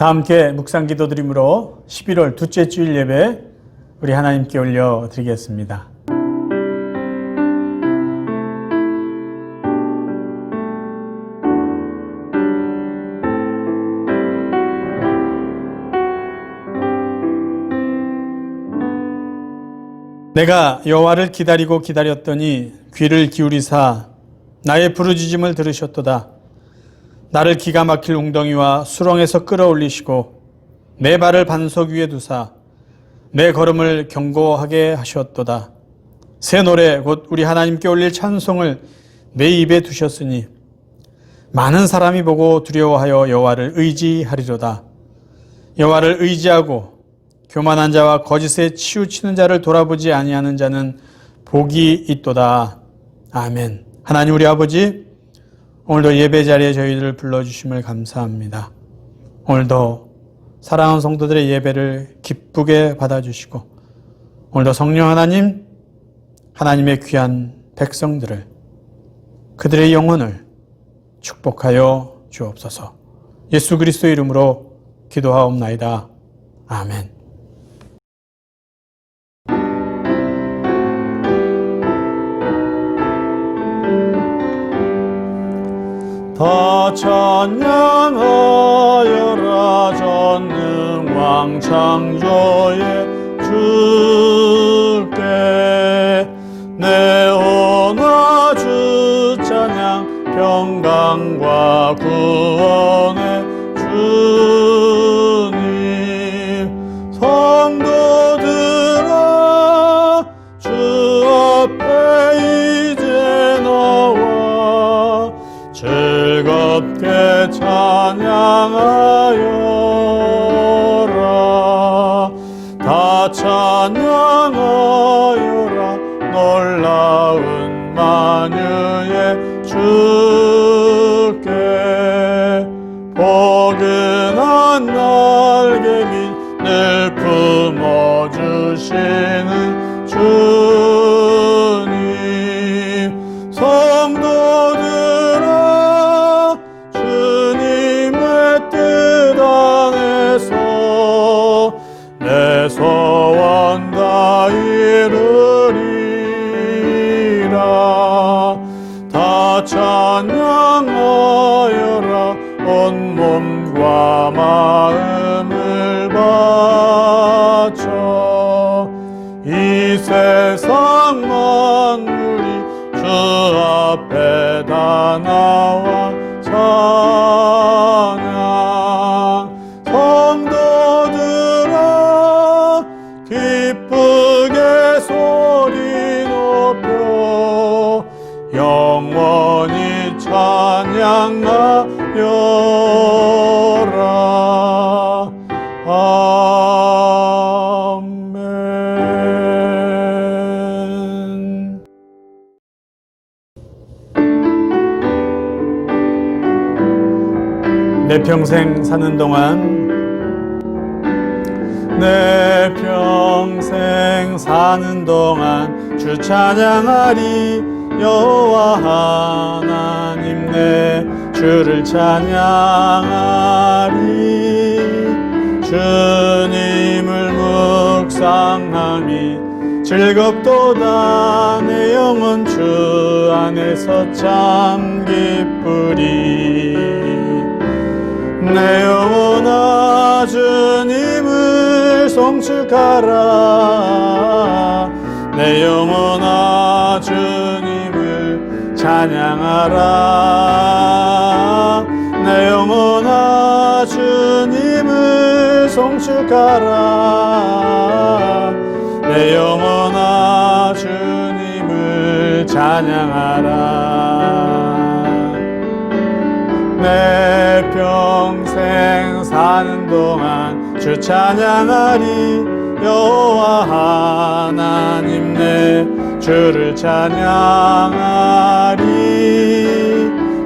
다 함께 묵상 기도 드림으로 11월 둘째 주일 예배 우리 하나님께 올려드리겠습니다. 내가 여호와를 기다리고 기다렸더니 귀를 기울이사 나의 부르짖음을 들으셨도다. 나를 기가 막힐 웅덩이와 수렁에서 끌어올리시고 내 발을 반석 위에 두사 내 걸음을 견고하게 하셨도다. 새 노래 곧 우리 하나님께 올릴 찬송을 내 입에 두셨으니 많은 사람이 보고 두려워하여 여호와를 의지하리로다. 여호와를 의지하고 교만한 자와 거짓에 치우치는 자를 돌아보지 아니하는 자는 복이 있도다. 아멘. 하나님 우리 아버지, 오늘도 예배 자리에 저희들을 불러주심을 감사합니다. 오늘도 사랑하는 성도들의 예배를 기쁘게 받아주시고 오늘도 성령 하나님, 하나님의 귀한 백성들을, 그들의 영혼을 축복하여 주옵소서. 예수 그리스도 이름으로 기도하옵나이다. 아멘. 다 찬양하여라 전능왕 창조의 주께 내 언화 주 찬양 평강과 구원의 주님 성도들아 주 앞에 이제 나와 즐겁게 찬양하여라. 다 찬양하여라. 놀라운 만유의 주께 포근한 날개 밑 늘 품어주시는 주님 성도들아 주님의 뜻 안에서 내 소원 다 이루리라. 다 찬양하여라. 온몸과 마음을 바쳐 이 세상 만물이 주 앞에 다 나와 찬양 성도들아 기쁘게 소리 높여 영원히 찬양하여라. 아멘. 내 평생 사는 동안 내 평생 사는 동안 주 찬양하리. 여호와 하나님 내 주를 찬양하리. 주님을 묵상함이 즐겁도다. 내 영혼 주 안에서 참 기쁘리. 내 영혼아 주님을 송축하라. 내 영혼아 주님을 찬양하라. 내 영혼아 주님을 송축하라. 내 영혼아 주님을 찬양하라. 내 평생 사는 동안 주 찬양하리. 여호와 하나님 내 주를 찬양하리.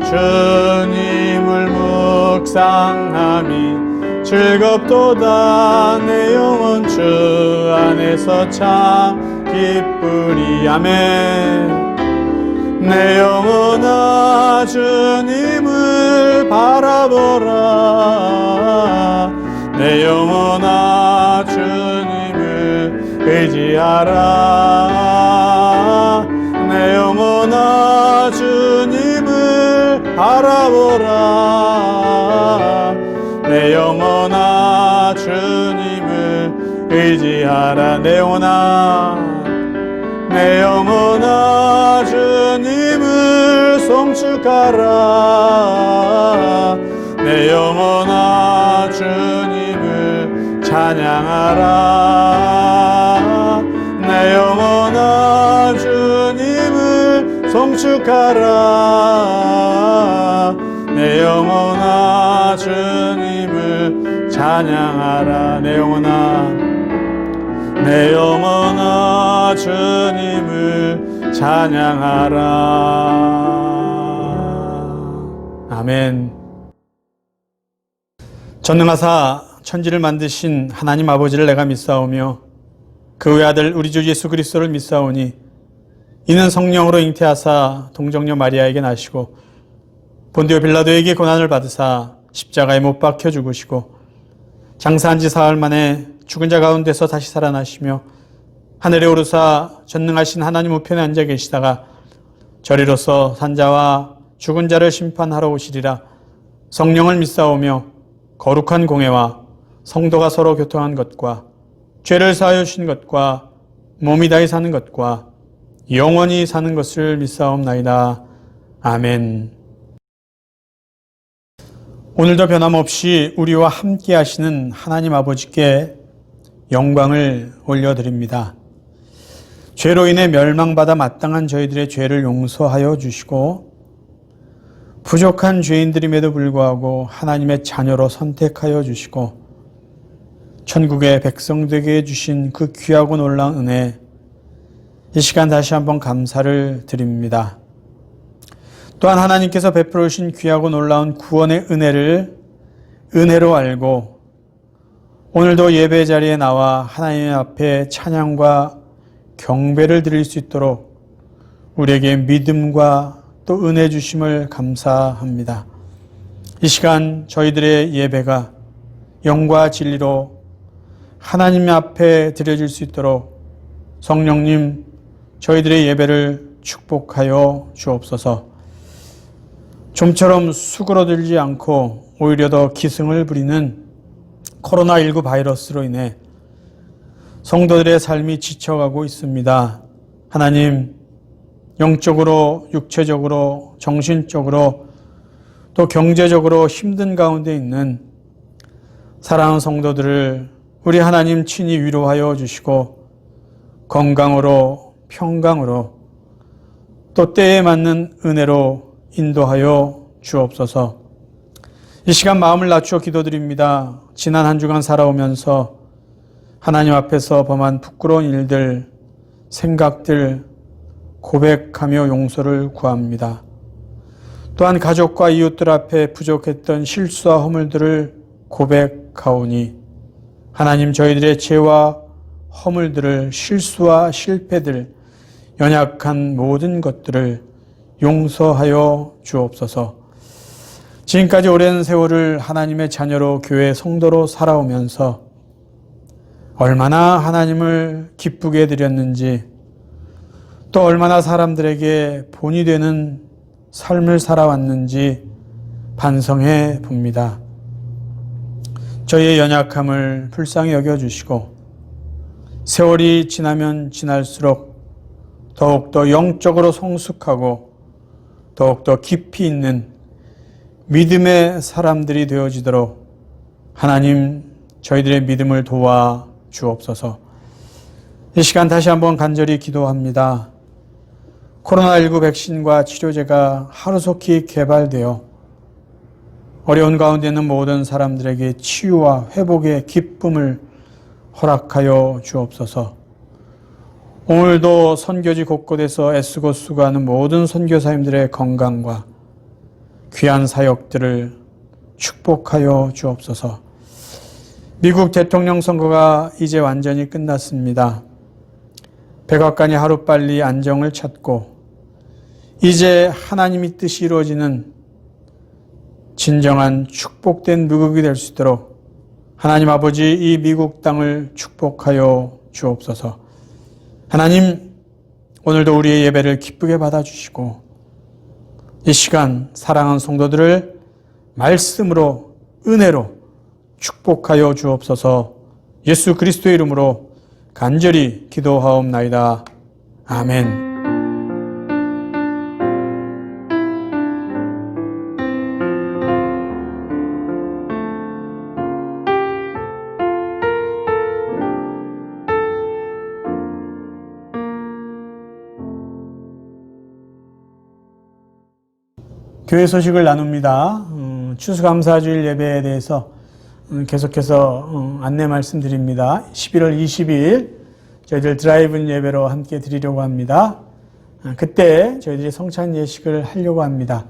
주님을 묵상함이 즐겁도다. 내 영혼 주 안에서 참 기쁘리. 아멘. 내 영혼아 주님을 바라보라. 내 영혼아 주님을 의지하라. 내 영혼아 주님을 바라보라. 내 영혼아 주님을 의지하라. 내 영혼아 주님을 송축하라. 내 영혼아 주님을 찬양하라. 내 영혼아 주님을 송축하라. 내 영혼아 주님을 찬양하라. 내 영혼아 주님을 찬양하라. 아멘. 전능하사 천지를 만드신 하나님 아버지를 내가 믿사오며 그 외아들 우리 주 예수 그리스도를 믿사오니 이는 성령으로 잉태하사 동정녀 마리아에게 나시고 본디오 빌라도에게 고난을 받으사 십자가에 못 박혀 죽으시고 장사한 지 사흘 만에 죽은 자 가운데서 다시 살아나시며 하늘에 오르사 전능하신 하나님 우편에 앉아 계시다가 저리로서 산자와 죽은 자를 심판하러 오시리라. 성령을 믿사오며 거룩한 공회와 성도가 서로 교통한 것과 죄를 사하여 주신 것과 몸이 다히 사는 것과 영원히 사는 것을 믿사옵나이다. 아멘. 오늘도 변함없이 우리와 함께 하시는 하나님 아버지께 영광을 올려드립니다. 죄로 인해 멸망받아 마땅한 저희들의 죄를 용서하여 주시고 부족한 죄인들임에도 불구하고 하나님의 자녀로 선택하여 주시고 천국의 백성 되게 해주신 그 귀하고 놀라운 은혜, 이 시간 다시 한번 감사를 드립니다. 또한 하나님께서 베풀어 주신 귀하고 놀라운 구원의 은혜를 은혜로 알고 오늘도 예배 자리에 나와 하나님 앞에 찬양과 경배를 드릴 수 있도록 우리에게 믿음과 또 은혜 주심을 감사합니다. 이 시간 저희들의 예배가 영과 진리로 하나님 앞에 드려질 수 있도록 성령님 저희들의 예배를 축복하여 주옵소서. 좀처럼 수그러들지 않고 오히려 더 기승을 부리는 코로나19 바이러스로 인해 성도들의 삶이 지쳐가고 있습니다. 하나님, 영적으로, 육체적으로, 정신적으로, 또 경제적으로 힘든 가운데 있는 사랑하는 성도들을 우리 하나님 친히 위로하여 주시고 건강으로, 평강으로, 또 때에 맞는 은혜로 인도하여 주옵소서. 이 시간 마음을 낮추어 기도드립니다. 지난 한 주간 살아오면서 하나님 앞에서 범한 부끄러운 일들, 생각들 고백하며 용서를 구합니다. 또한 가족과 이웃들 앞에 부족했던 실수와 허물들을 고백하오니 하나님 저희들의 죄와 허물들을, 실수와 실패들, 연약한 모든 것들을 용서하여 주옵소서. 지금까지 오랜 세월을 하나님의 자녀로 교회 성도로 살아오면서 얼마나 하나님을 기쁘게 해드렸는지, 또 얼마나 사람들에게 본이 되는 삶을 살아왔는지 반성해 봅니다. 저희의 연약함을 불쌍히 여겨주시고 세월이 지나면 지날수록 더욱더 영적으로 성숙하고 더욱더 깊이 있는 믿음의 사람들이 되어지도록 하나님 저희들의 믿음을 도와 주옵소서. 이 시간 다시 한번 간절히 기도합니다. 코로나19 백신과 치료제가 하루속히 개발되어 어려운 가운데 있는 모든 사람들에게 치유와 회복의 기쁨을 허락하여 주옵소서. 오늘도 선교지 곳곳에서 애쓰고 수고하는 모든 선교사님들의 건강과 귀한 사역들을 축복하여 주옵소서. 미국 대통령 선거가 이제 완전히 끝났습니다. 백악관이 하루빨리 안정을 찾고 이제 하나님의 뜻이 이루어지는 진정한 축복된 미국이 될 수 있도록 하나님 아버지, 이 미국 땅을 축복하여 주옵소서. 하나님, 오늘도 우리의 예배를 기쁘게 받아주시고 이 시간 사랑하는 성도들을 말씀으로, 은혜로 축복하여 주옵소서. 예수 그리스도의 이름으로 간절히 기도하옵나이다. 아멘. 교회 소식을 나눕니다. 추수감사주일 예배에 대해서 계속해서 안내 말씀드립니다. 11월 22일 저희들 드라이브인 예배로 함께 드리려고 합니다. 그때 저희들이 성찬 예식을 하려고 합니다.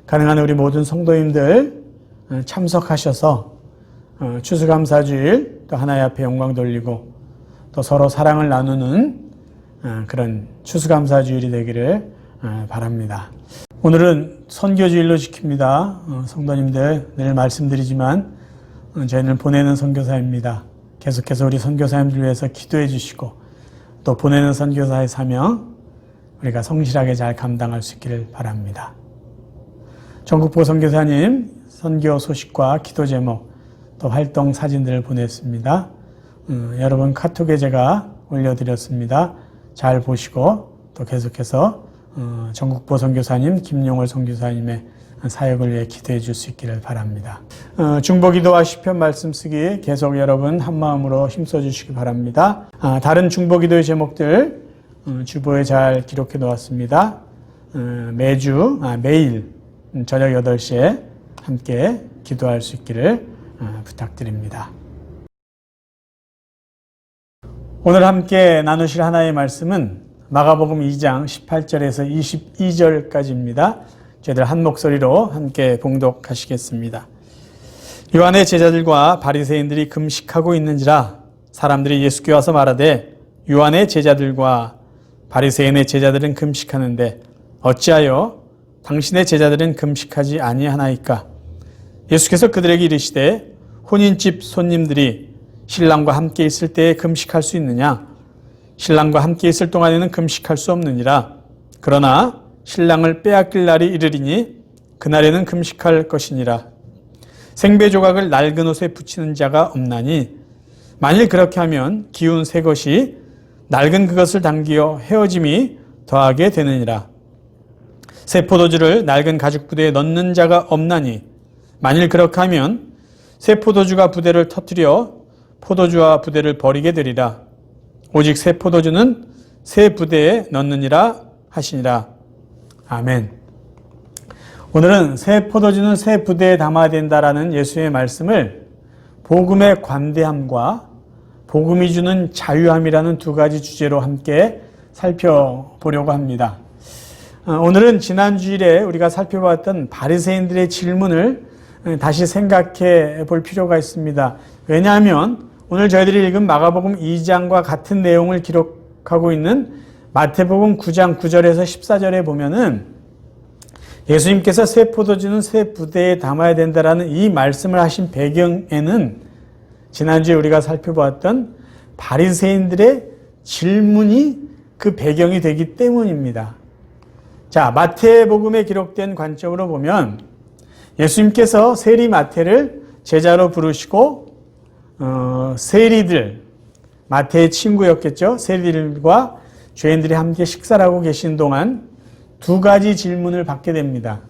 가능한 우리 모든 성도님들 참석하셔서 추수감사주일 또 하나님 앞에 영광 돌리고 또 서로 사랑을 나누는 그런 추수감사주일이 되기를 바랍니다. 오늘은 선교주일로 지킵니다. 성도님들 늘 말씀드리지만 저희는 보내는 선교사입니다. 계속해서 우리 선교사님들 위해서 기도해 주시고 또 보내는 선교사의 사명 우리가 성실하게 잘 감당할 수 있기를 바랍니다. 전국보 선교사님 선교 소식과 기도 제목 또 활동 사진들을 보냈습니다. 여러분 카톡에 제가 올려드렸습니다. 잘 보시고 또 계속해서 전국보 선교사님, 김용월 선교사님의 사역을 위해 기도해 줄 수 있기를 바랍니다. 중보기도와 시편 말씀 쓰기 계속 여러분 한마음으로 힘써 주시기 바랍니다. 다른 중보기도의 제목들 주보에 잘 기록해 놓았습니다. 매일 저녁 8시에 함께 기도할 수 있기를 부탁드립니다. 오늘 함께 나누실 하나의 말씀은 마가복음 2장 18절에서 22절까지입니다. 저희들 한 목소리로 함께 봉독하시겠습니다. 요한의 제자들과 바리새인들이 금식하고 있는지라 사람들이 예수께 와서 말하되 요한의 제자들과 바리새인의 제자들은 금식하는데 어찌하여 당신의 제자들은 금식하지 아니하나이까? 예수께서 그들에게 이르시되 혼인집 손님들이 신랑과 함께 있을 때에 금식할 수 있느냐? 신랑과 함께 있을 동안에는 금식할 수 없느니라. 그러나 신랑을 빼앗길 날이 이르리니 그날에는 금식할 것이니라. 생배 조각을 낡은 옷에 붙이는 자가 없나니 만일 그렇게 하면 기운 새 것이 낡은 그것을 당기어 헤어짐이 더하게 되느니라. 새 포도주를 낡은 가죽 부대에 넣는 자가 없나니 만일 그렇게 하면 새 포도주가 부대를 터뜨려 포도주와 부대를 버리게 되리라. 오직 새 포도주는 새 부대에 넣느니라 하시니라. 아멘. 오늘은 새 포도주는 새 부대에 담아야 된다라는 예수의 말씀을 복음의 관대함과 복음이 주는 자유함이라는 두 가지 주제로 함께 살펴보려고 합니다. 오늘은 지난 주일에 우리가 살펴봤던 바리새인들의 질문을 다시 생각해 볼 필요가 있습니다. 왜냐하면 오늘 저희들이 읽은 마가복음 2장과 같은 내용을 기록하고 있는 마태복음 9장 9절에서 14절에 보면은 예수님께서 새 포도주는 새 부대에 담아야 된다라는 이 말씀을 하신 배경에는 지난주에 우리가 살펴보았던 바리새인들의 질문이 그 배경이 되기 때문입니다. 자, 마태복음에 기록된 관점으로 보면 예수님께서 세리 마태를 제자로 부르시고 세리들, 마태의 친구였겠죠. 세리들과 죄인들이 함께 식사를 하고 계신 동안 두 가지 질문을 받게 됩니다.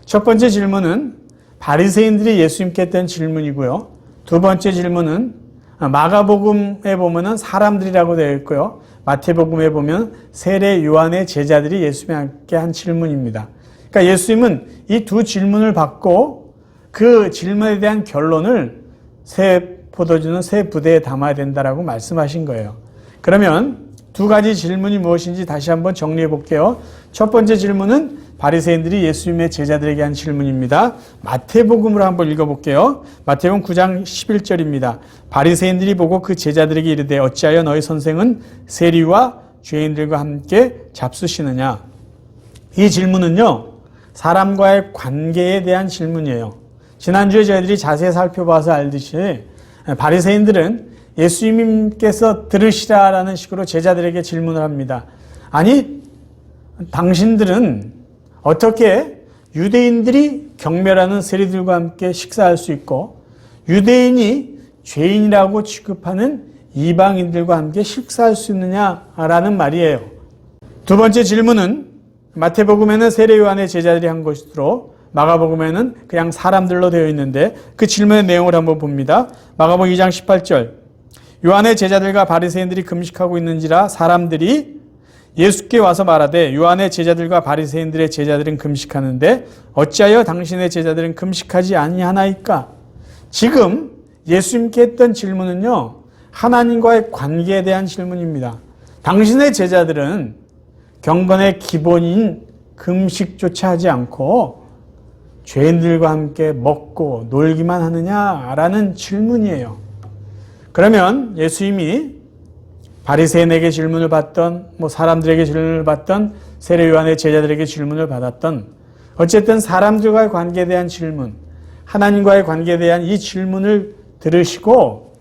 첫 번째 질문은 바리새인들이 예수님께 했던 질문이고요. 두 번째 질문은 마가복음에 보면은 사람들이라고 되어 있고요. 마태복음에 보면 세례 요한의 제자들이 예수님께 한 질문입니다. 그러니까 예수님은 이 두 질문을 받고 그 질문에 대한 결론을 새 포도주는 새 부대에 담아야 된다라고 말씀하신 거예요. 그러면 두 가지 질문이 무엇인지 다시 한번 정리해 볼게요. 첫 번째 질문은 바리새인들이 예수님의 제자들에게 한 질문입니다. 마태복음으로 한번 읽어볼게요. 마태복음 9장 11절입니다. 바리새인들이 보고 그 제자들에게 이르되 어찌하여 너희 선생은 세리와 죄인들과 함께 잡수시느냐? 이 질문은요, 사람과의 관계에 대한 질문이에요. 지난주에 저희들이 자세히 살펴봐서 알듯이 바리새인들은 예수님께서 들으시라라는 식으로 제자들에게 질문을 합니다. 아니, 당신들은 어떻게 유대인들이 경멸하는 세리들과 함께 식사할 수 있고 유대인이 죄인이라고 취급하는 이방인들과 함께 식사할 수 있느냐라는 말이에요. 두 번째 질문은 마태복음에는 세례 요한의 제자들이 한 것으로 마가복음에는 그냥 사람들로 되어 있는데 그 질문의 내용을 한번 봅니다. 마가복음 2장 18절. 요한의 제자들과 바리새인들이 금식하고 있는지라 사람들이 예수께 와서 말하되 요한의 제자들과 바리새인들의 제자들은 금식하는데 어찌하여 당신의 제자들은 금식하지 아니하나이까? 지금 예수님께 했던 질문은요, 하나님과의 관계에 대한 질문입니다. 당신의 제자들은 경건의 기본인 금식조차 하지 않고 죄인들과 함께 먹고 놀기만 하느냐라는 질문이에요. 그러면 예수님이 바리새인에게 질문을 받던 사람들에게 질문을 받던 세례 요한의 제자들에게 질문을 받았던 어쨌든 사람들과의 관계에 대한 질문, 하나님과의 관계에 대한 이 질문을 들으시고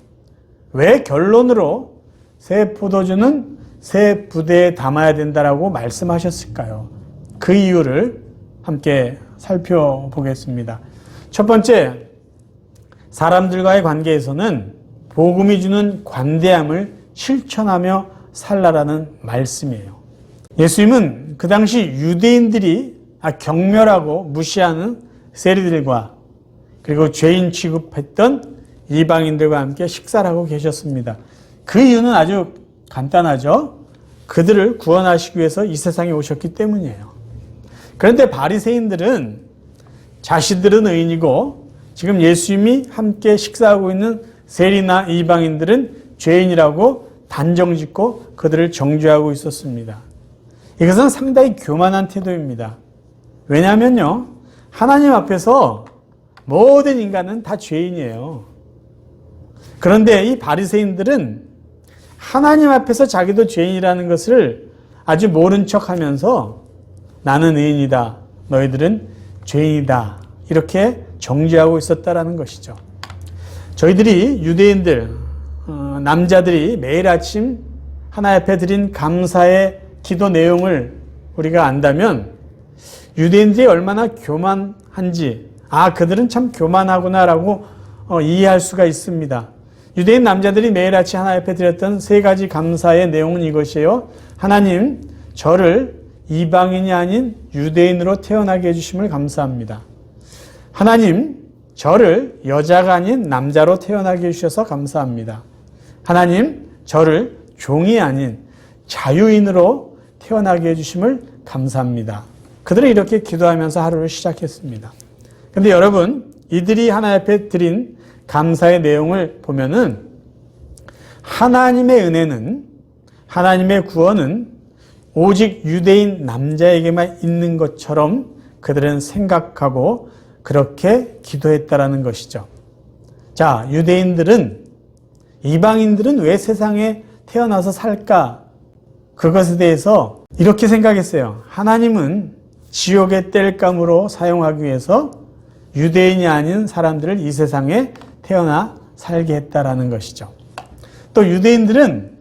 왜 결론으로 새 포도주는 새 부대에 담아야 된다라고 말씀하셨을까요? 그 이유를 함께 살펴보겠습니다. 첫 번째, 사람들과의 관계에서는 복음이 주는 관대함을 실천하며 살라라는 말씀이에요. 예수님은 그 당시 유대인들이 경멸하고 무시하는 세리들과 그리고 죄인 취급했던 이방인들과 함께 식사를 하고 계셨습니다. 그 이유는 아주 간단하죠. 그들을 구원하시기 위해서 이 세상에 오셨기 때문이에요. 그런데 바리새인들은 자신들은 의인이고 지금 예수님이 함께 식사하고 있는 세리나 이방인들은 죄인이라고 단정짓고 그들을 정죄하고 있었습니다. 이것은 상당히 교만한 태도입니다. 왜냐하면요, 하나님 앞에서 모든 인간은 다 죄인이에요. 그런데 이 바리새인들은 하나님 앞에서 자기도 죄인이라는 것을 아주 모른 척하면서 나는 의인이다, 너희들은 죄인이다, 이렇게 정죄하고 있었다라는 것이죠. 저희들이 유대인들 남자들이 매일 아침 하나님 앞에 드린 감사의 기도 내용을 우리가 안다면 유대인들이 얼마나 교만한지, 그들은 참 교만하구나라고 이해할 수가 있습니다. 유대인 남자들이 매일 아침 하나님 앞에 드렸던 세 가지 감사의 내용은 이것이에요. 하나님, 저를 이방인이 아닌 유대인으로 태어나게 해주심을 감사합니다. 하나님, 저를 여자가 아닌 남자로 태어나게 해주셔서 감사합니다. 하나님, 저를 종이 아닌 자유인으로 태어나게 해주심을 감사합니다. 그들은 이렇게 기도하면서 하루를 시작했습니다. 그런데 여러분, 이들이 하나님 앞에 드린 감사의 내용을 보면은 하나님의 은혜는, 하나님의 구원은 오직 유대인 남자에게만 있는 것처럼 그들은 생각하고 그렇게 기도했다라는 것이죠. 자, 유대인들은, 이방인들은 왜 세상에 태어나서 살까? 그것에 대해서 이렇게 생각했어요. 하나님은 지옥의 땔감으로 사용하기 위해서 유대인이 아닌 사람들을 이 세상에 태어나 살게 했다라는 것이죠. 또 유대인들은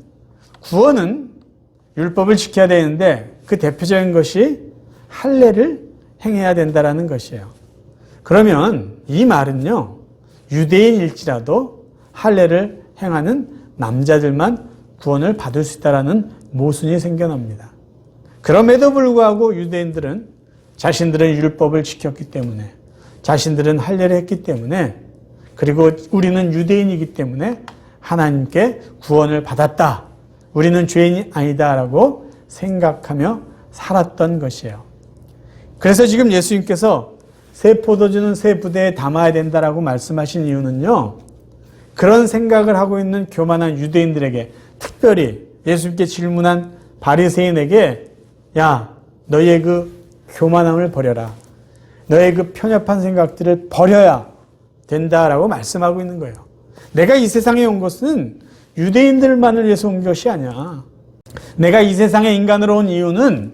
구원은 율법을 지켜야 되는데 그 대표적인 것이 할례를 행해야 된다라는 것이에요. 그러면 이 말은요, 유대인일지라도 할례를 행하는 남자들만 구원을 받을 수 있다라는 모순이 생겨납니다. 그럼에도 불구하고 유대인들은 자신들은 율법을 지켰기 때문에, 자신들은 할례를 했기 때문에, 그리고 우리는 유대인이기 때문에 하나님께 구원을 받았다, 우리는 죄인이 아니다라고 생각하며 살았던 것이에요. 그래서 지금 예수님께서 새 포도주는 새 부대에 담아야 된다라고 말씀하신 이유는요, 그런 생각을 하고 있는 교만한 유대인들에게, 특별히 예수님께 질문한 바리새인에게, 야, 너희의 그 교만함을 버려라, 너의 그 편협한 생각들을 버려야 된다라고 말씀하고 있는 거예요. 내가 이 세상에 온 것은 유대인들만을 위해서 온 것이 아니야. 내가 이 세상에 인간으로 온 이유는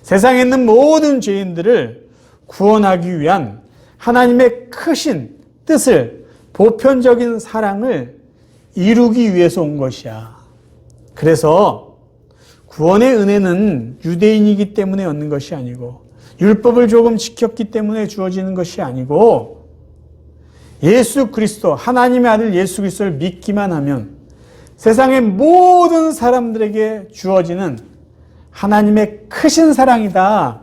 세상에 있는 모든 죄인들을 구원하기 위한 하나님의 크신 뜻을 보편적인 사랑을 이루기 위해서 온 것이야. 그래서 구원의 은혜는 유대인이기 때문에 얻는 것이 아니고 율법을 조금 지켰기 때문에 주어지는 것이 아니고 예수 그리스도, 하나님의 아들 예수 그리스도를 믿기만 하면 세상의 모든 사람들에게 주어지는 하나님의 크신 사랑이다.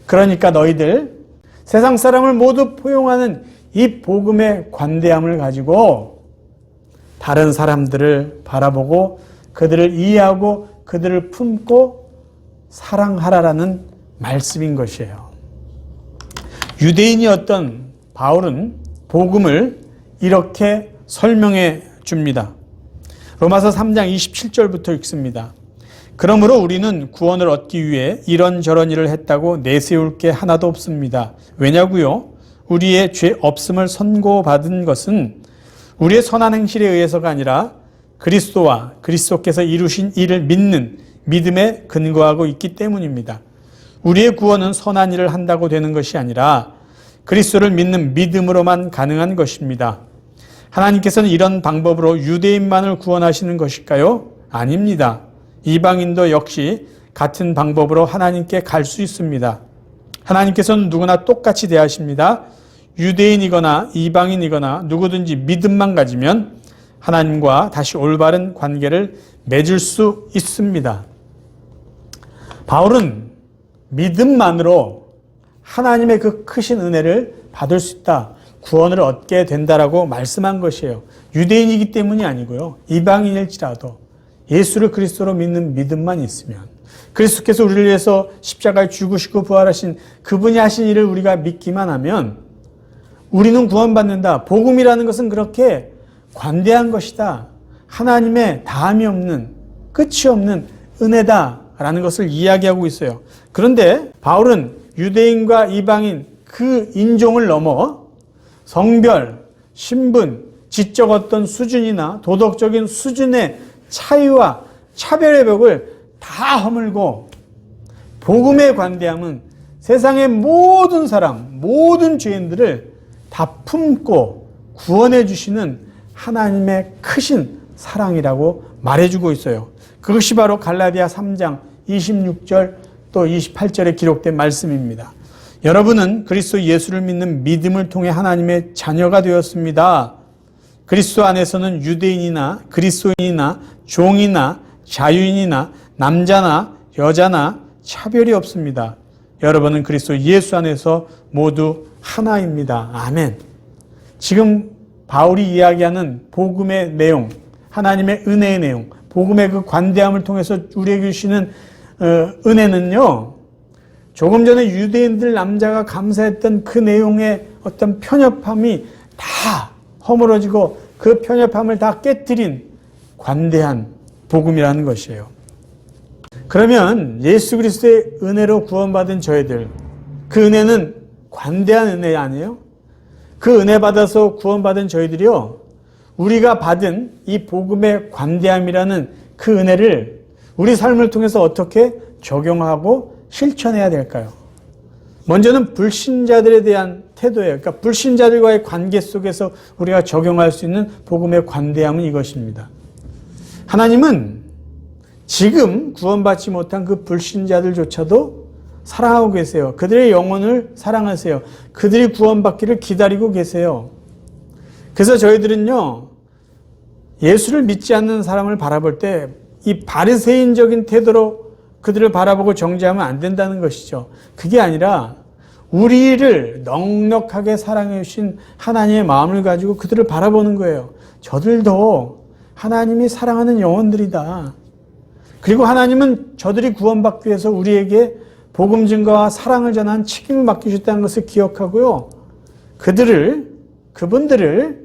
그러니까 너희들 세상 사람을 모두 포용하는 이 복음의 관대함을 가지고 다른 사람들을 바라보고 그들을 이해하고 그들을 품고 사랑하라라는 말씀인 것이에요. 유대인이었던 바울은 복음을 이렇게 설명해 줍니다. 로마서 3장 27절부터 읽습니다. 그러므로 우리는 구원을 얻기 위해 이런저런 일을 했다고 내세울 게 하나도 없습니다. 왜냐고요? 우리의 죄 없음을 선고받은 것은 우리의 선한 행실에 의해서가 아니라 그리스도와 그리스도께서 이루신 일을 믿는 믿음에 근거하고 있기 때문입니다. 우리의 구원은 선한 일을 한다고 되는 것이 아니라 그리스도를 믿는 믿음으로만 가능한 것입니다. 하나님께서는 이런 방법으로 유대인만을 구원하시는 것일까요? 아닙니다. 이방인도 역시 같은 방법으로 하나님께 갈 수 있습니다. 하나님께서는 누구나 똑같이 대하십니다. 유대인이거나 이방인이거나 누구든지 믿음만 가지면 하나님과 다시 올바른 관계를 맺을 수 있습니다. 바울은 믿음만으로 하나님의 그 크신 은혜를 받을 수 있다. 구원을 얻게 된다라고 말씀한 것이에요. 유대인이기 때문이 아니고요. 이방인일지라도 예수를 그리스도로 믿는 믿음만 있으면 그리스도께서 우리를 위해서 십자가에 죽으시고 부활하신 그분이 하신 일을 우리가 믿기만 하면 우리는 구원받는다. 복음이라는 것은 그렇게 관대한 것이다. 하나님의 다함이 없는 끝이 없는 은혜다라는 것을 이야기하고 있어요. 그런데 바울은 유대인과 이방인 그 인종을 넘어 성별, 신분, 지적 어떤 수준이나 도덕적인 수준의 차이와 차별의 벽을 다 허물고 복음의 관대함은 세상의 모든 사람, 모든 죄인들을 다 품고 구원해 주시는 하나님의 크신 사랑이라고 말해주고 있어요. 그것이 바로 갈라디아 3장 26절 또 28절에 기록된 말씀입니다. 여러분은 그리스도 예수를 믿는 믿음을 통해 하나님의 자녀가 되었습니다. 그리스도 안에서는 유대인이나 그리스도인이나 종이나 자유인이나 남자나 여자나 차별이 없습니다. 여러분은 그리스도 예수 안에서 모두 하나입니다. 아멘. 지금 바울이 이야기하는 복음의 내용, 하나님의 은혜의 내용, 복음의 그 관대함을 통해서 우리에게 주시는 은혜는요, 조금 전에 유대인들 남자가 감사했던 그 내용의 어떤 편협함이 다 허물어지고 그 편협함을 다 깨뜨린 관대한 복음이라는 것이에요. 그러면 예수 그리스도의 은혜로 구원받은 저희들, 그 은혜는 관대한 은혜 아니에요? 그 은혜 받아서 구원받은 저희들이요, 우리가 받은 이 복음의 관대함이라는 그 은혜를 우리 삶을 통해서 어떻게 적용하고 실천해야 될까요? 먼저는 불신자들에 대한 태도예요. 그러니까 불신자들과의 관계 속에서 우리가 적용할 수 있는 복음의 관대함은 이것입니다. 하나님은 지금 구원받지 못한 그 불신자들조차도 사랑하고 계세요. 그들의 영혼을 사랑하세요. 그들이 구원받기를 기다리고 계세요. 그래서 저희들은요, 예수를 믿지 않는 사람을 바라볼 때 이 바리새인적인 태도로 그들을 바라보고 정죄하면 안 된다는 것이죠. 그게 아니라 우리를 넉넉하게 사랑해 주신 하나님의 마음을 가지고 그들을 바라보는 거예요. 저들도 하나님이 사랑하는 영혼들이다. 그리고 하나님은 저들이 구원받기 위해서 우리에게 복음 증거와 사랑을 전한 책임을 맡기셨다는 것을 기억하고요. 그분들을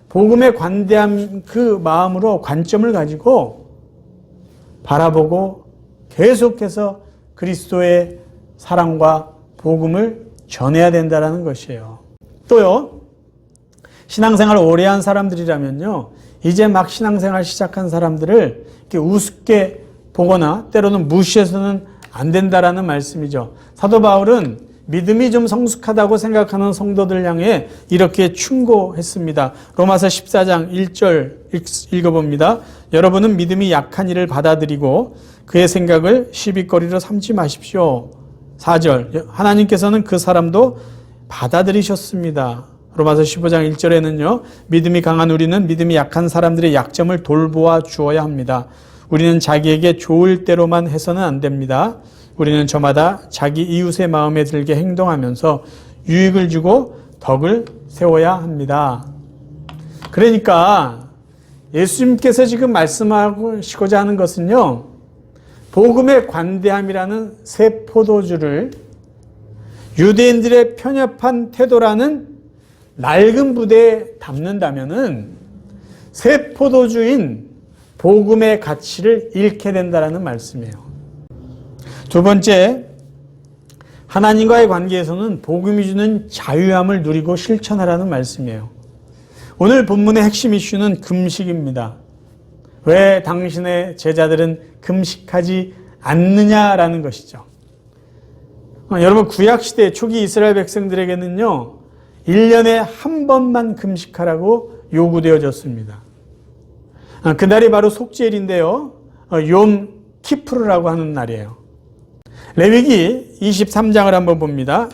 복음의 관대한 그 마음으로 관점을 가지고 바라보고 계속해서 그리스도의 사랑과 복음을 전해야 된다는 것이에요. 또요, 신앙생활 오래 한 사람들이라면요, 이제 막 신앙생활 시작한 사람들을 이렇게 우습게 보거나 때로는 무시해서는 안 된다라는 말씀이죠. 사도 바울은 믿음이 좀 성숙하다고 생각하는 성도들 향해 이렇게 충고했습니다. 로마서 14장 1절 읽어봅니다. 여러분은 믿음이 약한 이를 받아들이고 그의 생각을 시비거리로 삼지 마십시오. 4절 하나님께서는 그 사람도 받아들이셨습니다. 로마서 15장 1절에는요. 믿음이 강한 우리는 믿음이 약한 사람들의 약점을 돌보아 주어야 합니다. 우리는 자기에게 좋을 대로만 해서는 안 됩니다. 우리는 저마다 자기 이웃의 마음에 들게 행동하면서 유익을 주고 덕을 세워야 합니다. 그러니까 예수님께서 지금 말씀하시고자 하는 것은요. 복음의 관대함이라는 새 포도주를 유대인들의 편협한 태도라는 낡은 부대에 담는다면은 새 포도주인 복음의 가치를 잃게 된다는 말씀이에요. 두 번째, 하나님과의 관계에서는 복음이 주는 자유함을 누리고 실천하라는 말씀이에요. 오늘 본문의 핵심 이슈는 금식입니다. 왜 당신의 제자들은 금식하지 않느냐라는 것이죠. 여러분 구약시대 초기 이스라엘 백성들에게는요. 1년에 한 번만 금식하라고 요구되어졌습니다. 그날이 바로 속죄일인데요. 욤 키프르라고 하는 날이에요. 레위기 23장을 한번 봅니다.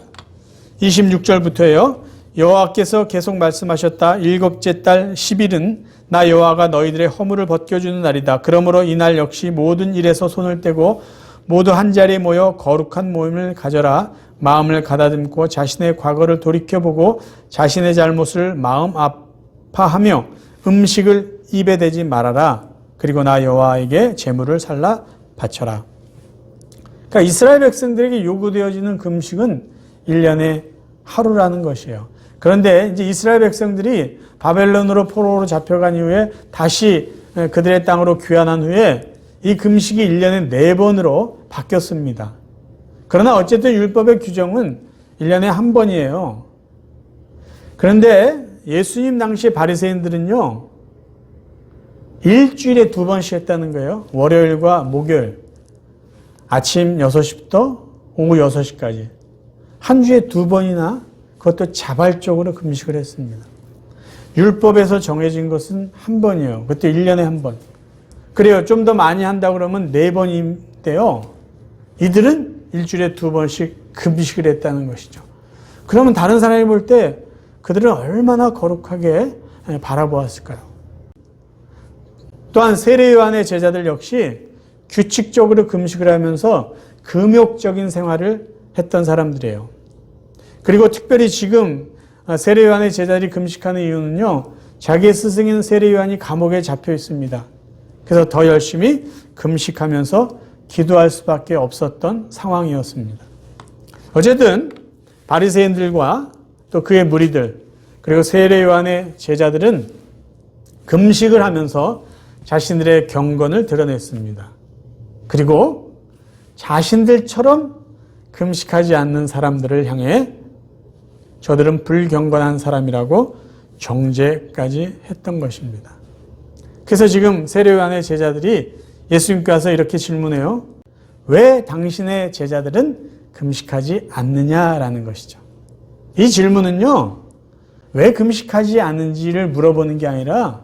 26절부터요. 여호와께서 계속 말씀하셨다. 일곱째 달 10일은 나 여호와가 너희들의 허물을 벗겨주는 날이다. 그러므로 이날 역시 모든 일에서 손을 떼고 모두 한자리에 모여 거룩한 모임을 가져라. 마음을 가다듬고 자신의 과거를 돌이켜보고 자신의 잘못을 마음 아파하며 음식을 입에 대지 말아라. 그리고 나 여호와에게 제물을 살라 바쳐라. 그러니까 이스라엘 백성들에게 요구되어지는 금식은 1년에 하루라는 것이에요. 그런데 이제 이스라엘 백성들이 바벨론으로 포로로 잡혀간 이후에 다시 그들의 땅으로 귀환한 후에 이 금식이 1년에 4번으로 바뀌었습니다. 그러나 어쨌든 율법의 규정은 1년에 한 번이에요. 그런데 예수님 당시의 바리새인들은요. 일주일에 2번씩 했다는 거예요. 월요일과 목요일. 아침 6시부터 오후 6시까지. 한 주에 2번이나 그것도 자발적으로 금식을 했습니다. 율법에서 정해진 것은 한 번이에요. 그것도 1년에 한 번. 그래요. 좀 더 많이 한다고 그러면 4번인데요. 이들은 일주일에 2번씩 금식을 했다는 것이죠. 그러면 다른 사람이 볼 때 그들은 얼마나 거룩하게 바라보았을까요? 또한 세례 요한의 제자들 역시 규칙적으로 금식을 하면서 금욕적인 생활을 했던 사람들이에요. 그리고 특별히 지금 세례 요한의 제자들이 금식하는 이유는요. 자기의 스승인 세례 요한이 감옥에 잡혀 있습니다. 그래서 더 열심히 금식하면서 기도할 수밖에 없었던 상황이었습니다. 어쨌든 바리새인들과 또 그의 무리들 그리고 세례 요한의 제자들은 금식을 하면서 자신들의 경건을 드러냈습니다. 그리고 자신들처럼 금식하지 않는 사람들을 향해 저들은 불경건한 사람이라고 정죄까지 했던 것입니다. 그래서 지금 세례 요한의 제자들이 예수님께 와서 이렇게 질문해요. 왜 당신의 제자들은 금식하지 않느냐라는 것이죠. 이 질문은요. 왜 금식하지 않는지를 물어보는 게 아니라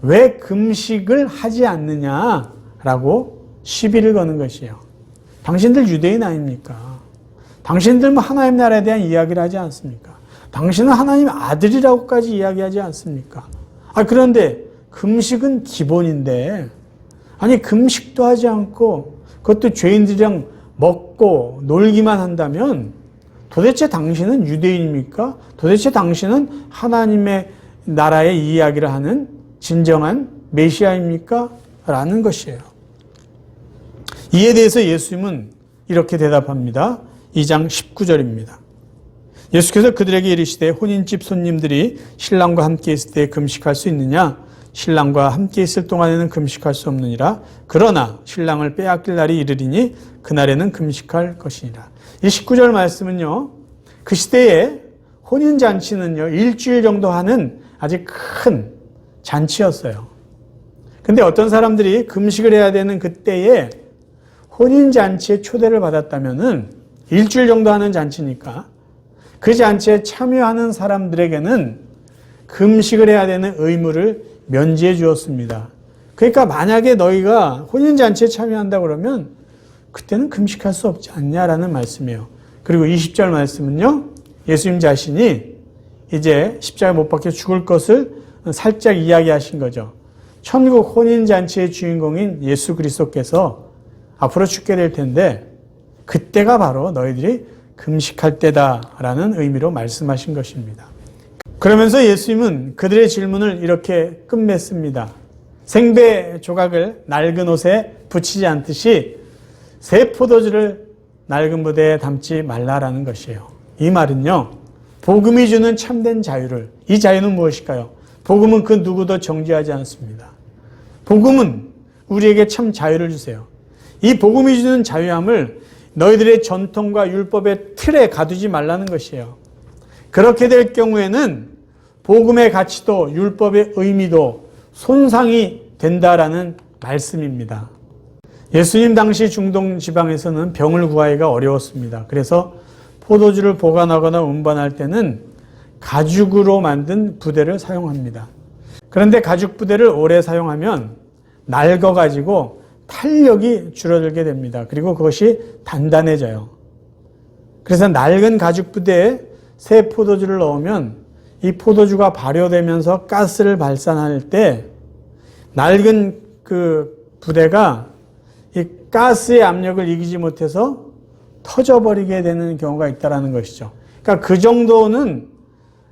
왜 금식을 하지 않느냐라고 시비를 거는 것이에요. 당신들 유대인 아닙니까? 당신들 하나님 나라에 대한 이야기를 하지 않습니까? 당신은 하나님 아들이라고까지 이야기하지 않습니까? 그런데 금식은 기본인데 아니 금식도 하지 않고 그것도 죄인들이랑 먹고 놀기만 한다면 도대체 당신은 유대인입니까? 도대체 당신은 하나님의 나라의 이야기를 하는 진정한 메시아입니까? 라는 것이에요. 이에 대해서 예수님은 이렇게 대답합니다. 2장 19절입니다. 예수께서 그들에게 이르시되 혼인집 손님들이 신랑과 함께 있을 때 금식할 수 있느냐? 신랑과 함께 있을 동안에는 금식할 수 없느니라. 그러나 신랑을 빼앗길 날이 이르리니 그날에는 금식할 것이니라. 이 19절 말씀은요. 그 시대에 혼인잔치는요. 일주일 정도 하는 아주 큰 잔치였어요. 근데 어떤 사람들이 금식을 해야 되는 그때에 혼인잔치에 초대를 받았다면은 일주일 정도 하는 잔치니까 그 잔치에 참여하는 사람들에게는 금식을 해야 되는 의무를 면제해 주었습니다. 그러니까 만약에 너희가 혼인잔치에 참여한다 그러면 그때는 금식할 수 없지 않냐라는 말씀이에요. 그리고 20절 말씀은요, 예수님 자신이 이제 십자가에 못 박혀 죽을 것을 살짝 이야기하신 거죠. 천국 혼인잔치의 주인공인 예수 그리스도께서 앞으로 죽게 될 텐데 그때가 바로 너희들이 금식할 때다라는 의미로 말씀하신 것입니다. 그러면서 예수님은 그들의 질문을 이렇게 끝맺습니다. 생배 조각을 낡은 옷에 붙이지 않듯이 새 포도주를 낡은 부대에 담지 말라라는 것이에요. 이 말은요, 복음이 주는 참된 자유를, 이 자유는 무엇일까요? 복음은 그 누구도 정죄하지 않습니다. 복음은 우리에게 참 자유를 주세요. 이 복음이 주는 자유함을 너희들의 전통과 율법의 틀에 가두지 말라는 것이에요. 그렇게 될 경우에는 복음의 가치도 율법의 의미도 손상이 된다라는 말씀입니다. 예수님 당시 중동 지방에서는 병을 구하기가 어려웠습니다. 그래서 포도주를 보관하거나 운반할 때는 가죽으로 만든 부대를 사용합니다. 그런데 가죽 부대를 오래 사용하면 낡아가지고 탄력이 줄어들게 됩니다. 그리고 그것이 단단해져요. 그래서 낡은 가죽 부대에 새 포도주를 넣으면 이 포도주가 발효되면서 가스를 발산할 때 낡은 그 부대가 이 가스의 압력을 이기지 못해서 터져버리게 되는 경우가 있다는 것이죠. 그러니까 그 정도는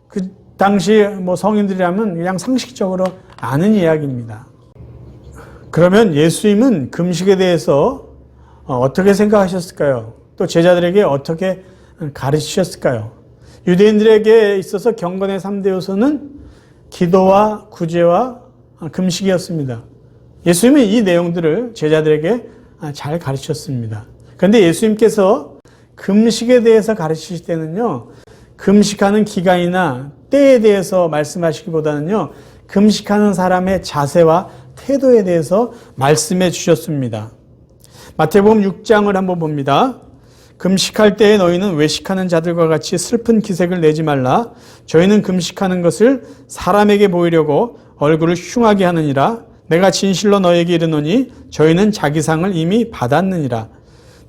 그 당시 성인들이라면 그냥 상식적으로 아는 이야기입니다. 그러면 예수님은 금식에 대해서 어떻게 생각하셨을까요? 또 제자들에게 어떻게 가르치셨을까요? 유대인들에게 있어서 경건의 3대 요소는 기도와 구제와 금식이었습니다. 예수님은 이 내용들을 제자들에게 잘 가르치셨습니다. 그런데 예수님께서 금식에 대해서 가르치실 때는요, 금식하는 기간이나 때에 대해서 말씀하시기보다는요, 금식하는 사람의 자세와 태도에 대해서 말씀해 주셨습니다. 마태복음 6장을 한번 봅니다. 금식할 때에 너희는 외식하는 자들과 같이 슬픈 기색을 내지 말라. 저희는 금식하는 것을 사람에게 보이려고 얼굴을 흉하게 하느니라. 내가 진실로 너에게 이르노니 저희는 자기 상을 이미 받았느니라.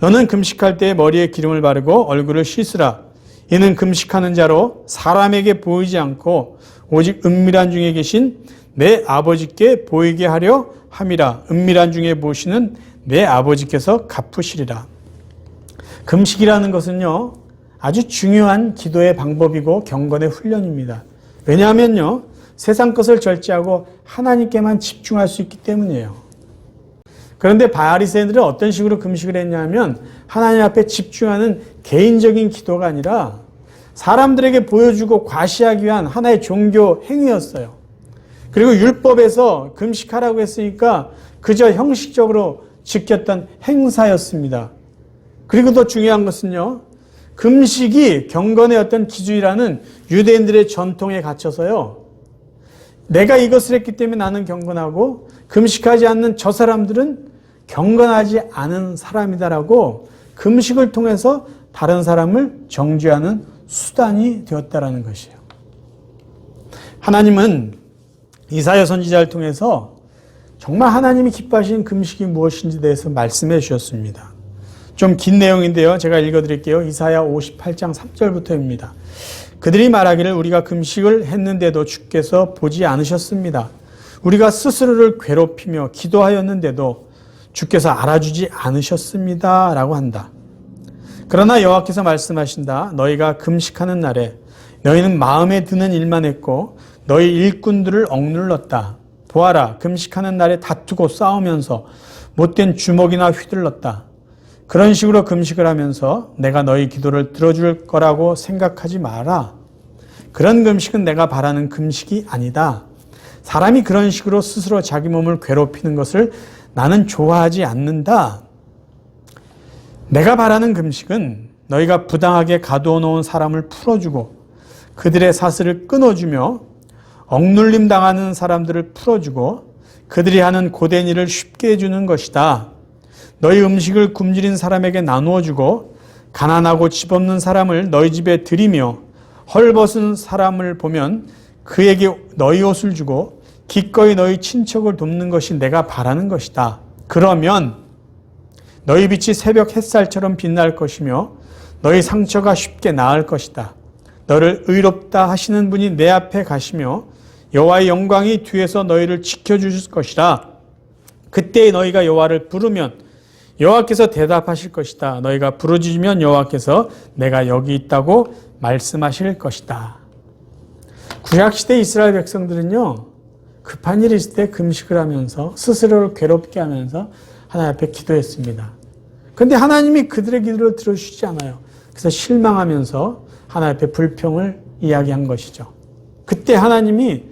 너는 금식할 때에 머리에 기름을 바르고 얼굴을 씻으라. 이는 금식하는 자로 사람에게 보이지 않고 오직 은밀한 중에 계신 내 아버지께 보이게 하려 함이라. 은밀한 중에 보시는 내 아버지께서 갚으시리라. 금식이라는 것은요, 아주 중요한 기도의 방법이고 경건의 훈련입니다. 왜냐하면요, 세상 것을 절제하고 하나님께만 집중할 수 있기 때문이에요. 그런데 바리새인들은 어떤 식으로 금식을 했냐면 하나님 앞에 집중하는 개인적인 기도가 아니라 사람들에게 보여주고 과시하기 위한 하나의 종교 행위였어요. 그리고 율법에서 금식하라고 했으니까 그저 형식적으로 지켰던 행사였습니다. 그리고 더 중요한 것은요, 금식이 경건의 어떤 기준이라는 유대인들의 전통에 갇혀서요, 내가 이것을 했기 때문에 나는 경건하고 금식하지 않는 저 사람들은 경건하지 않은 사람이다라고 금식을 통해서 다른 사람을 정죄하는 수단이 되었다라는 것이에요. 하나님은 이사야 선지자를 통해서 정말 하나님이 기뻐하시는 금식이 무엇인지 대해서 말씀해 주셨습니다. 좀 긴 내용인데요. 제가 읽어드릴게요. 이사야 58장 3절부터입니다. 그들이 말하기를 우리가 금식을 했는데도 주께서 보지 않으셨습니다. 우리가 스스로를 괴롭히며 기도하였는데도 주께서 알아주지 않으셨습니다. 라고 한다. 그러나 여호와께서 말씀하신다. 너희가 금식하는 날에 너희는 마음에 드는 일만 했고 너희 일꾼들을 억눌렀다. 보아라, 금식하는 날에 다투고 싸우면서 못된 주먹이나 휘둘렀다. 그런 식으로 금식을 하면서 내가 너희 기도를 들어줄 거라고 생각하지 마라. 그런 금식은 내가 바라는 금식이 아니다. 사람이 그런 식으로 스스로 자기 몸을 괴롭히는 것을 나는 좋아하지 않는다. 내가 바라는 금식은 너희가 부당하게 가두어 놓은 사람을 풀어주고 그들의 사슬을 끊어주며 억눌림 당하는 사람들을 풀어주고 그들이 하는 고된 일을 쉽게 해주는 것이다. 너희 음식을 굶주린 사람에게 나누어주고 가난하고 집 없는 사람을 너희 집에 들이며 헐벗은 사람을 보면 그에게 너희 옷을 주고 기꺼이 너희 친척을 돕는 것이 내가 바라는 것이다. 그러면 너희 빛이 새벽 햇살처럼 빛날 것이며 너희 상처가 쉽게 나을 것이다. 너를 의롭다 하시는 분이 내 앞에 가시며 여호와의 영광이 뒤에서 너희를 지켜주실 것이라. 그때 너희가 여호와를 부르면 여호와께서 대답하실 것이다. 너희가 부르짖으면 여호와께서 내가 여기 있다고 말씀하실 것이다. 구약시대 이스라엘 백성들은요, 급한 일이 있을 때 금식을 하면서 스스로를 괴롭게 하면서 하나님 앞에 기도했습니다. 그런데 하나님이 그들의 기도를 들어주시지 않아요. 그래서 실망하면서 하나님 앞에 불평을 이야기한 것이죠. 그때 하나님이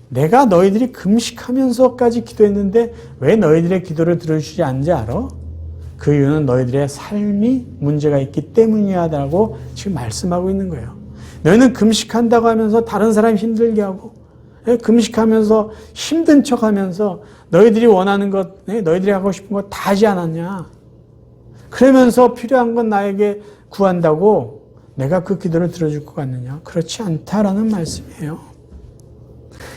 내가 너희들이 금식하면서까지 기도했는데 왜 너희들의 기도를 들어주시지 않는지 알아? 그 이유는 너희들의 삶이 문제가 있기 때문이야라고 지금 말씀하고 있는 거예요. 너희는 금식한다고 하면서 다른 사람 힘들게 하고, 금식하면서 힘든 척하면서 너희들이 원하는 것, 너희들이 하고 싶은 것 다 하지 않았냐? 그러면서 필요한 건 나에게 구한다고 내가 그 기도를 들어줄 것 같느냐? 그렇지 않다라는 말씀이에요.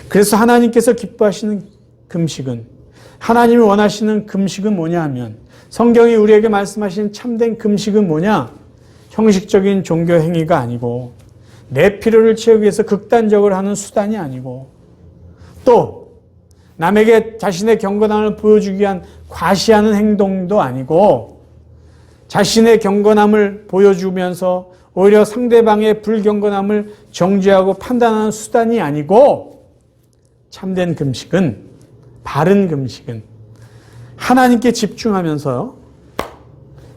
그래서 하나님께서 기뻐하시는 금식은, 하나님이 원하시는 금식은 뭐냐 하면, 성경이 우리에게 말씀하신 참된 금식은 뭐냐? 형식적인 종교 행위가 아니고 내 필요를 채우기 위해서 극단적으로 하는 수단이 아니고, 또 남에게 자신의 경건함을 보여주기 위한 과시하는 행동도 아니고, 자신의 경건함을 보여주면서 오히려 상대방의 불경건함을 정죄하고 판단하는 수단이 아니고, 참된 금식은, 바른 금식은 하나님께 집중하면서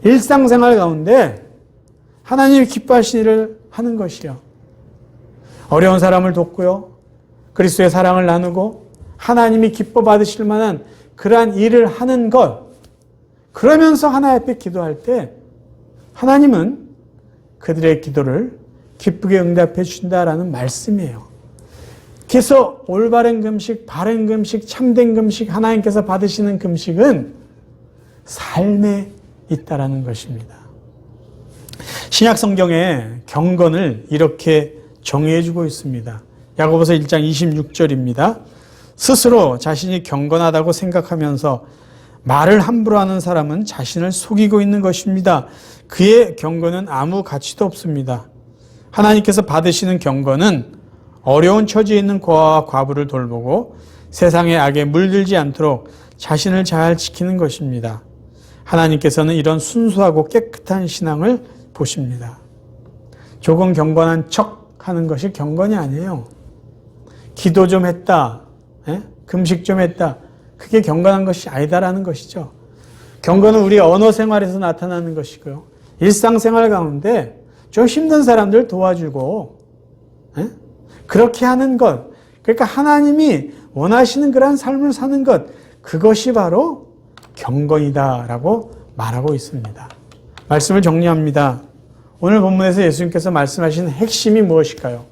일상생활 가운데 하나님이 기뻐하시는 일을 하는 것이요. 어려운 사람을 돕고요. 그리스도의 사랑을 나누고 하나님이 기뻐 받으실 만한 그러한 일을 하는 것. 그러면서 하나님 앞에 기도할 때 하나님은 그들의 기도를 기쁘게 응답해 주신다라는 말씀이에요. 그래서 올바른 금식, 바른 금식, 참된 금식, 하나님께서 받으시는 금식은 삶에 있다라는 것입니다. 신약 성경에 경건을 이렇게 정의해주고 있습니다. 야고보서 1장 26절입니다. 스스로 자신이 경건하다고 생각하면서 말을 함부로 하는 사람은 자신을 속이고 있는 것입니다. 그의 경건은 아무 가치도 없습니다. 하나님께서 받으시는 경건은 어려운 처지에 있는 고아와 과부를 돌보고 세상의 악에 물들지 않도록 자신을 잘 지키는 것입니다. 하나님께서는 이런 순수하고 깨끗한 신앙을 보십니다. 조금 경건한 척 하는 것이 경건이 아니에요. 기도 좀 했다, 금식 좀 했다, 그게 경건한 것이 아니다라는 것이죠. 경건은 우리 언어 생활에서 나타나는 것이고요. 일상생활 가운데 좀 힘든 사람들 도와주고, 그렇게 하는 것, 그러니까 하나님이 원하시는 그러한 삶을 사는 것, 그것이 바로 경건이다라고 말하고 있습니다. 말씀을 정리합니다. 오늘 본문에서 예수님께서 말씀하신 핵심이 무엇일까요?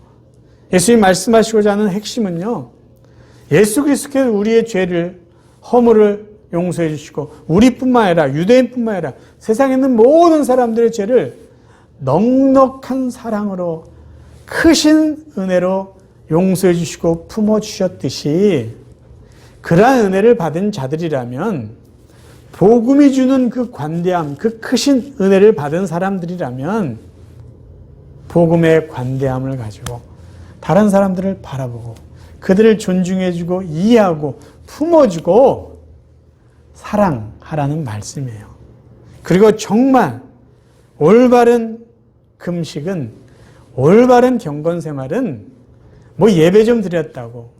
예수님 말씀하시고자 하는 핵심은요, 예수 그리스도께서 우리의 죄를, 허물을 용서해 주시고 우리뿐만 아니라 유대인뿐만 아니라 세상에 있는 모든 사람들의 죄를 넉넉한 사랑으로 크신 은혜로 용서해 주시고 품어주셨듯이, 그러한 은혜를 받은 자들이라면, 복음이 주는 그 관대함, 그 크신 은혜를 받은 사람들이라면 복음의 관대함을 가지고 다른 사람들을 바라보고 그들을 존중해주고 이해하고 품어주고 사랑하라는 말씀이에요. 그리고 정말 올바른 금식은, 올바른 경건생활은 뭐 예배 좀 드렸다고,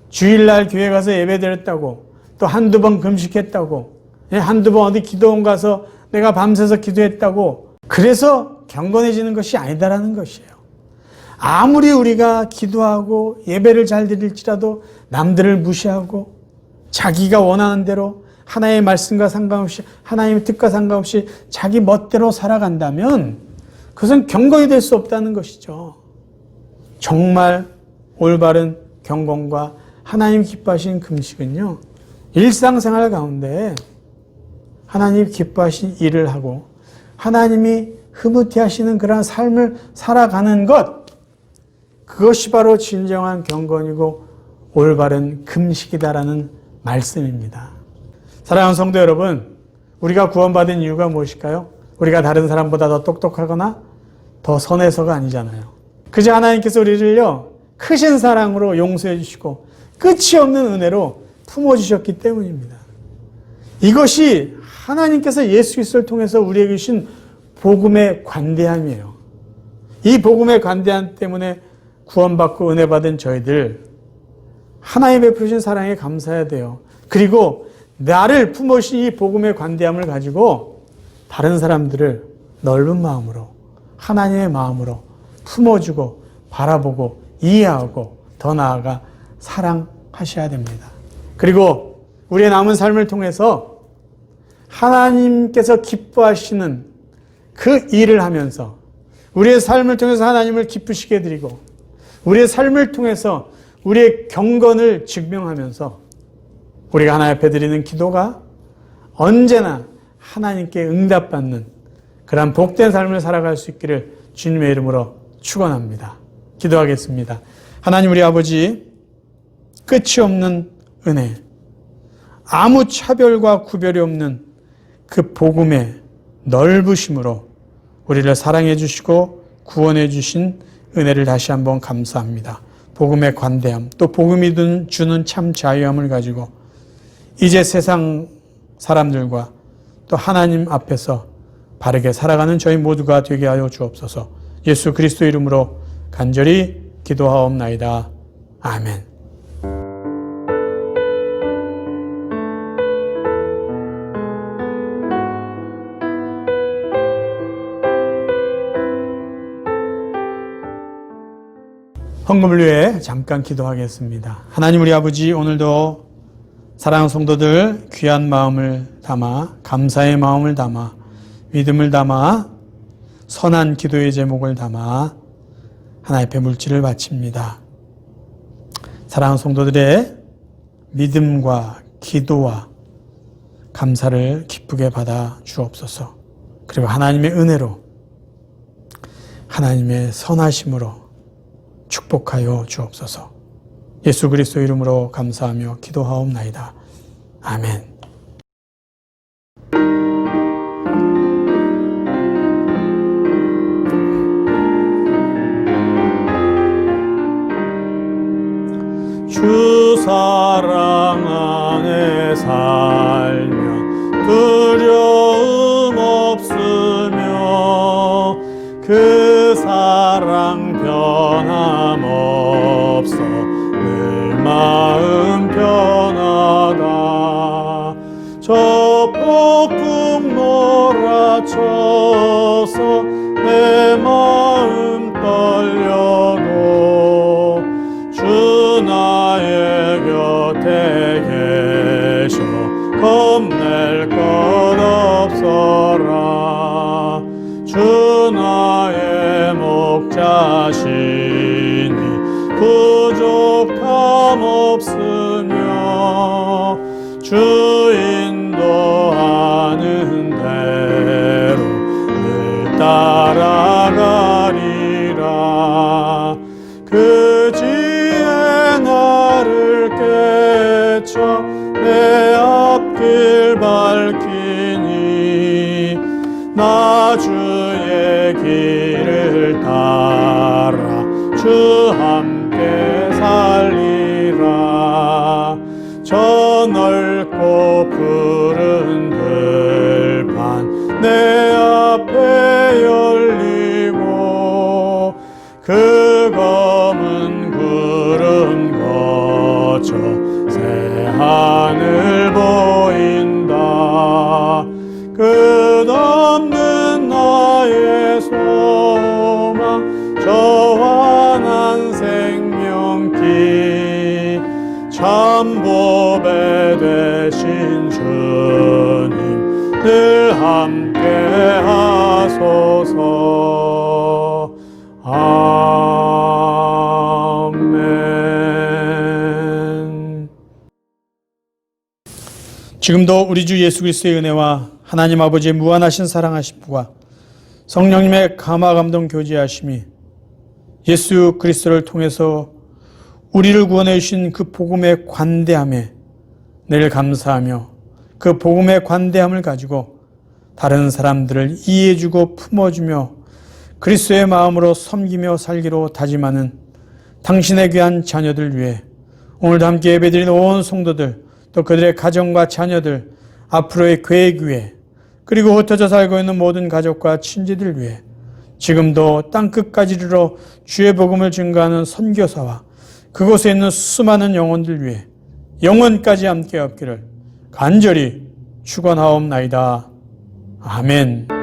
주일날 교회 가서 예배 드렸다고, 또 한두 번 금식했다고, 한두 번 어디 기도원 가서 내가 밤새서 기도했다고, 그래서 경건해지는 것이 아니다라는 것이에요. 아무리 우리가 기도하고 예배를 잘 드릴지라도 남들을 무시하고 자기가 원하는 대로 하나님의 말씀과 상관없이, 하나님의 뜻과 상관없이 자기 멋대로 살아간다면 그것은 경건이 될 수 없다는 것이죠. 정말 올바른 경건과 하나님 기뻐하시는 금식은요, 일상생활 가운데 하나님 기뻐하신 일을 하고 하나님이 흐뭇해 하시는 그러한 삶을 살아가는 것, 그것이 바로 진정한 경건이고 올바른 금식이다라는 말씀입니다. 사랑하는 성도 여러분, 우리가 구원받은 이유가 무엇일까요? 우리가 다른 사람보다 더 똑똑하거나 더 선해서가 아니잖아요. 그저 하나님께서 우리를요, 크신 사랑으로 용서해 주시고 끝이 없는 은혜로 품어주셨기 때문입니다. 이것이 하나님께서 예수 그리스도를 통해서 우리에게 주신 복음의 관대함이에요. 이 복음의 관대함 때문에 구원받고 은혜 받은 저희들, 하나님 베푸신 사랑에 감사해야 돼요. 그리고 나를 품으신 이 복음의 관대함을 가지고 다른 사람들을 넓은 마음으로, 하나님의 마음으로 품어주고 바라보고 이해하고 더 나아가 사랑하셔야 됩니다. 그리고 우리의 남은 삶을 통해서 하나님께서 기뻐하시는 그 일을 하면서 우리의 삶을 통해서 하나님을 기쁘시게 드리고 우리의 삶을 통해서 우리의 경건을 증명하면서 우리가 하나님 앞에 드리는 기도가 언제나 하나님께 응답받는 그런 복된 삶을 살아갈 수 있기를 주님의 이름으로 축원합니다. 기도하겠습니다. 하나님 우리 아버지, 끝이 없는 은혜, 아무 차별과 구별이 없는 그 복음의 넓으심으로 우리를 사랑해 주시고 구원해 주신 은혜를 다시 한번 감사합니다. 복음의 관대함, 또 복음이 주는 참 자유함을 가지고 이제 세상 사람들과 또 하나님 앞에서 바르게 살아가는 저희 모두가 되게 하여 주옵소서. 예수 그리스도 이름으로 간절히 기도하옵나이다. 아멘. 헌금을 위해 잠깐 기도하겠습니다. 하나님 우리 아버지, 오늘도 사랑하는 성도들 귀한 마음을 담아, 감사의 마음을 담아, 믿음을 담아, 선한 기도의 제목을 담아 하나님 앞에 물질을 바칩니다. 사랑하는 성도들의 믿음과 기도와 감사를 기쁘게 받아 주옵소서. 그리고 하나님의 은혜로, 하나님의 선하심으로 축복하여 주옵소서. 예수 그리스도 이름으로 감사하며 기도하옵나이다. 아멘. 주 사랑 안에 살면 두려움 없으며 그 사랑 변함없어 늘 마음 편하다. 저 폭풍 몰아쳐서 내 마음 떨려도 주 나의 곁에 계셔 겁낼 것 없어라. 주 나의 목자시니 부족함 없으며 주 인도하는 대로 늘 따라가리라. 그 지혜 나를 깨쳐 내 앞길 밝히니 나 주의 길을 따라 주 함께 살리라. 저 넓고 푸른 들판 내 앞에 열리고 그 검은 구름 거쳐 새 하늘 보인다. 끝없는 나의 소망 저 환한 생명길 참 보배 되신 주님 늘 함께 하소서. 아멘. 지금도 우리 주 예수 그리스도의 은혜와 하나님 아버지의 무한하신 사랑하심과 성령님의 감화 감동 교제하심이 예수 그리스도를 통해서 우리를 구원해 주신 그 복음의 관대함에 늘 감사하며 그 복음의 관대함을 가지고 다른 사람들을 이해해주고 품어주며 그리스도의 마음으로 섬기며 살기로 다짐하는 당신의 귀한 자녀들 위해 오늘도 함께 예배드린 온 성도들, 또 그들의 가정과 자녀들, 앞으로의 계획 위해, 그리고 흩어져 살고 있는 모든 가족과 친지들 위해 지금도 땅끝까지 이르러 주의 복음을 증거하는 선교사와 그곳에 있는 수많은 영혼들 위해 영원까지 함께 없기를 간절히 축원하옵나이다. 아멘.